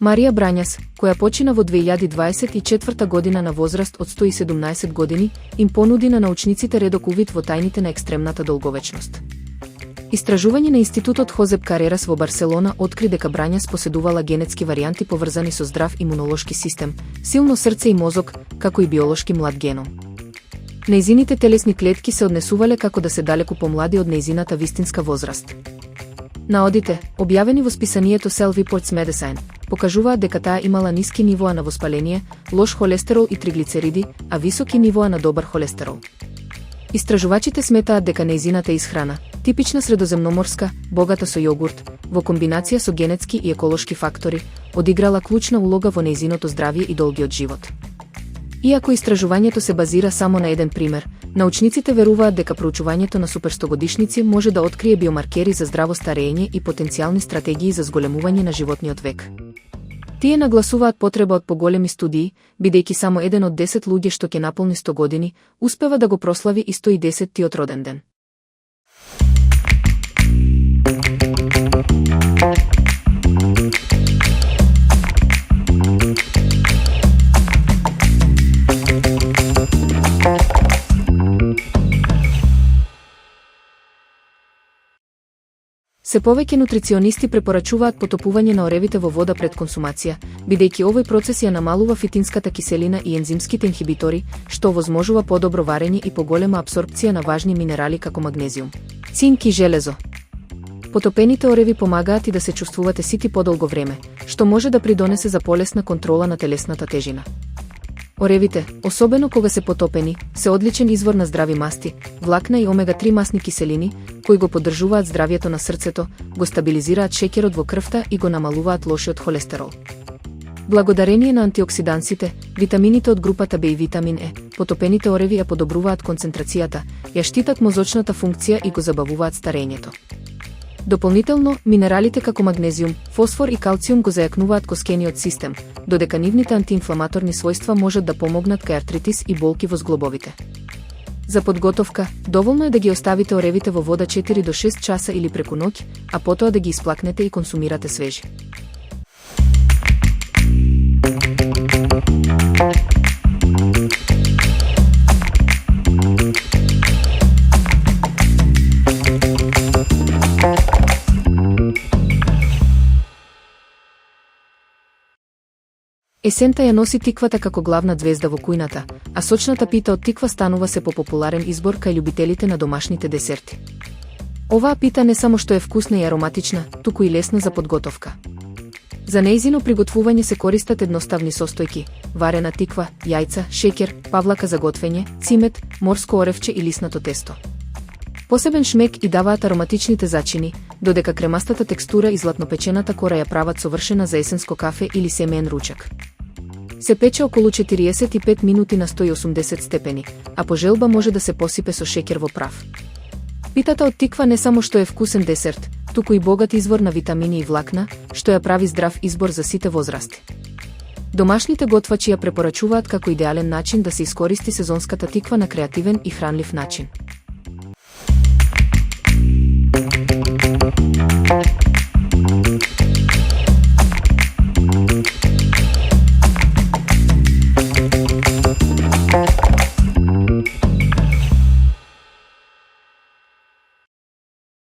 Марија Брањас, која почина во 2024 година на возраст од 117 години, им понуди на научниците редок увид во тајните на екстремната долговечност. Истражување на Институтот Хозеп Карерас во Барселона откри дека Брањас поседувала генетски варијанти поврзани со здрав имунолошки систем, силно срце и мозок, како и биолошки млад геном. Нејзините телесни клетки се однесувале како да се далеку помлади од нејзината вистинска возраст. Наодите, објавени во списанието Cell Reports Medicine, покажуваат дека таа имала ниски нивоа на воспаление, лош холестерол и триглицериди, а високи нивоа на добар холестерол. Истражувачите сметаат дека нејзината исхрана, типична средоземноморска, богата со јогурт, во комбинација со генетски и еколошки фактори, одиграла клучна улога во нејзиното здравје и долгиот живот. Иако истражувањето се базира само на еден пример, научниците веруваат дека проучувањето на суперстогодишници може да открие биомаркери за здраво старење и потенцијални стратегии за зголемување на животниот век. Тие нагласуваат потреба од поголеми студии, бидејќи само еден од 10 луѓе што ќе наполни 100 години, успева да го прослави и 110-тиот роден ден. Се повеќе нутриционисти препорачуваат потопување на оревите во вода пред консумација, бидејќи овој процес ја намалува фитинската киселина и ензимските инхибитори, што овозможува подобро варење и поголема апсорбција на важни минерали како магнезиум, цинк и железо. Потопените ореви помагаат и да се чувствувате сити подолго време, што може да придонесе за полесна контрола на телесната тежина. Оревите, особено кога се потопени, се одличен извор на здрави масти, влакна и омега-3 масни киселини, кои го поддржуваат здравјето на срцето, го стабилизираат шеќерот во крвта и го намалуваат лошиот холестерол. Благодарение на антиоксидансите, витамините од групата Б и витамин Е, потопените ореви ја подобруваат концентрацијата, ја штитат мозочната функција и го забавуваат старењето. Дополнително, минералите како магнезиум, фосфор и калциум го зајакнуваат коскениот систем, додека нивните антиинфламаторни својства можат да помогнат кај артритис и болки во зглобовите. За подготовка, доволно е да ги оставите оревите во вода 4 до 6 часа или преку ноќ, а потоа да ги исплакнете и консумирате свежи. Есента ја носи тиквата како главна звезда во кујната, а сочната пита од тиква станува се попопуларен избор кај љубителите на домашните десерти. Оваа пита не само што е вкусна и ароматична, туку и лесна за подготовка. За нејзино приготвување се користат едноставни состојки: варена тиква, јајца, шеќер, павлака за готвење, цимет, морско оревче и лиснато тесто. Посебен шмек и даваат ароматичните зачини, додека кремастата текстура и златнопечената кора ја прават совршена за есенско кафе или семеен ручак. Се пече околу 45 минути на 180 степени, а по желба може да се посипе со шеќер во прав. Питата од тиква не само што е вкусен десерт, туку и богат извор на витамини и влакна, што ја прави здрав избор за сите возрасти. Домашните готвачи ја препорачуваат како идеален начин да се искористи сезонската тиква на креативен и хранлив начин.